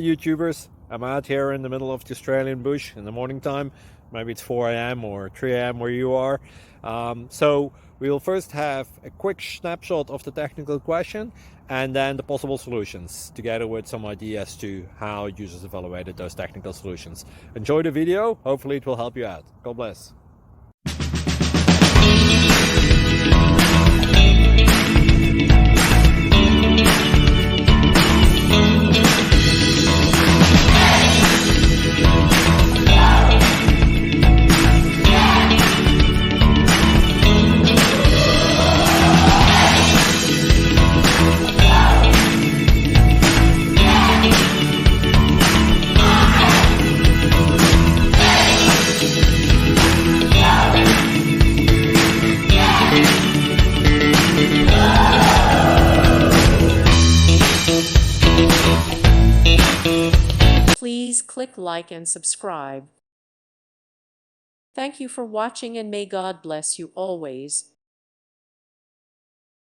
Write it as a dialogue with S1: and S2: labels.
S1: YouTubers. I'm out here in the middle of the Australian bush in the morning time. Maybe it's 4 a.m. or 3 a.m. where you are. So we'll first have a quick snapshot of the technical question and then the possible solutions, together with some ideas to how users evaluated those technical solutions. Enjoy the video. Hopefully it will help you out. God bless.
S2: Please click like and subscribe. Thank you for watching and may God bless you always.